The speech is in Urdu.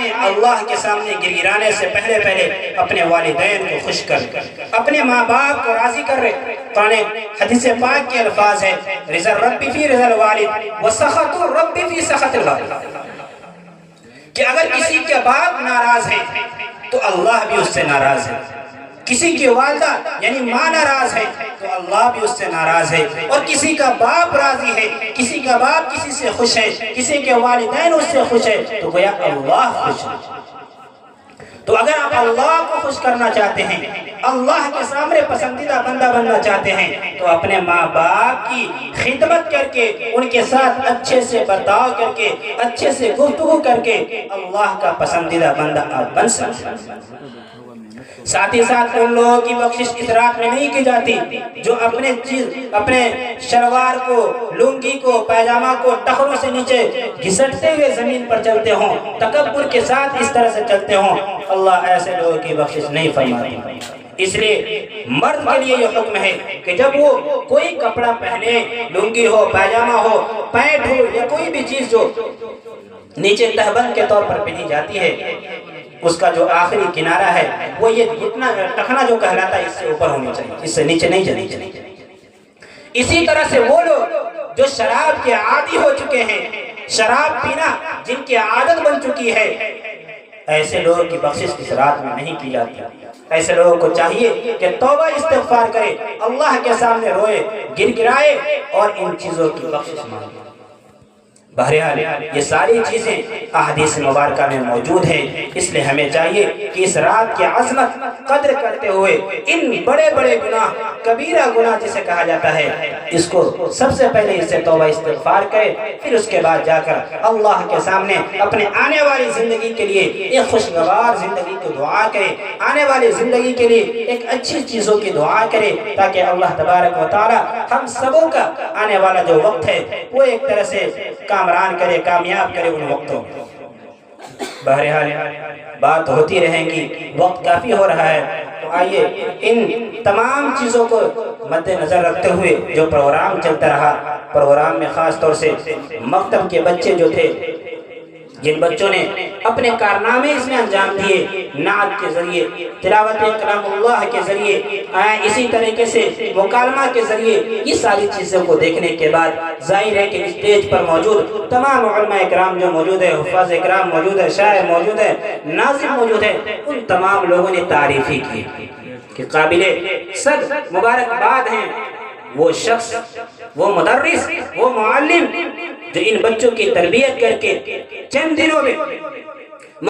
ہمیں اللہ کے سامنے گرگرانے سے پہلے اپنے والدین کو خوش کر، اپنے ماں باپ کو راضی کر رہے۔ قرآن حدیث پاک کے الفاظ ہے رضا الرب فی رضا الوالد وسخط الرب فی سخط الوالد، کہ اگر کسی کے باپ ناراض ہے تو اللہ بھی اس سے ناراض ہے، کسی کی والدہ یعنی ماں ناراض ہے تو اللہ بھی اس سے ناراض ہے، اور کسی کا باپ راضی ہے، کسی کا باپ کسی سے خوش ہے، کسی کے والدین اس سے خوش ہے تو گویا اللہ خوش ہے۔ تو اگر آپ اللہ کو خوش کرنا چاہتے ہیں، اللہ کے سامنے پسندیدہ بندہ بننا چاہتے ہیں، تو اپنے ماں باپ کی خدمت کر کے، ان کے ساتھ اچھے سے برتاؤ کر کے، اچھے سے گفتگو کر کے اللہ کا پسندیدہ بندہ آپ بن سکتے ہیں۔ ساتھ ہی ساتھ ان لوگوں کی بخشش اس رات میں نہیں کی جاتی جو اپنے شلوار کو، لنگی کو، پیجامہ کو ٹخنوں سے نیچے گھسٹتے ہوئے زمین پر چلتے ہوں، تکبر کے ساتھ اس طرح سے چلتے ہوں، اللہ ایسے لوگوں کی بخشش نہیں فرماتی۔ اس لیے مرد کے لیے یہ حکم ہے کہ جب وہ کوئی کپڑا پہنے، لنگی ہو، پیجامہ ہو، پینٹ ہو یا کوئی بھی چیز جو نیچے تہبند کے طور پر پہنی جاتی ہے، اس کا جو آخری کنارہ ہے وہ یہ گھٹنا ٹخنا جو کہلاتا ہے اس سے اوپر ہونی چاہیے، اس سے نیچے نہیں جانی چاہیے۔ اسی طرح سے وہ لوگ جو شراب کے عادی ہو چکے ہیں، شراب پینا جن کی عادت بن چکی ہے، ایسے لوگوں کی بخشش اس رات میں نہیں کی جاتی۔ ایسے لوگوں کو چاہیے کہ توبہ استغفار کرے، اللہ کے سامنے روئے، گر گرائے اور ان چیزوں کی بخشش مانگے۔ بہرحال یہ ساری چیزیں احادیث مبارکہ میں موجود ہیں، اس لیے ہمیں چاہیے کہ اس رات کی عظمت قدر کرتے ہوئے ان بڑے بڑے گناہ، کبیرہ گناہ جسے کہا جاتا ہے، اس کو سب سے پہلے اس سے توبہ استغفار کرے، پھر اس کے بعد جا کر اللہ کے سامنے اپنے آنے والی زندگی کے لیے ایک خوشگوار زندگی کی دعا کرے، آنے والی زندگی کے لیے ایک اچھی چیزوں کی دعا کرے، تاکہ اللہ تبارک و تعالی ہم سبوں کا آنے والا جو وقت ہے وہ ایک طرح سے کامران کرے، کامیاب کرے ان وقتوں۔ بہرحال بات ہوتی رہیں گی، وقت کافی ہو رہا ہے، تو آئیے ان تمام چیزوں کو مد نظر رکھتے ہوئے جو پروگرام چلتا رہا، پروگرام میں خاص طور سے مکتب کے بچے جو تھے، جن بچوں نے اپنے کارنامے اس میں انجام دیے، نعت کے ذریعے، تلاوت کلام اللہ کے ذریعے، اسی طریقے سے مکالمہ کے ذریعے، یہ ساری چیزوں کو دیکھنے کے بعد ظاہر ہے کہ اسٹیج پر موجود تمام علماء اکرام جو موجود ہے، حفاظ اکرام موجود ہے، شاعر موجود ہے، ناظم موجود ہے، ان تمام لوگوں نے تعریف ہی کی کہ قابل صد مبارکباد ہیں وہ شخص، وہ مدرس، وہ معلم جو ان بچوں کی تربیت کر کے چند دنوں میں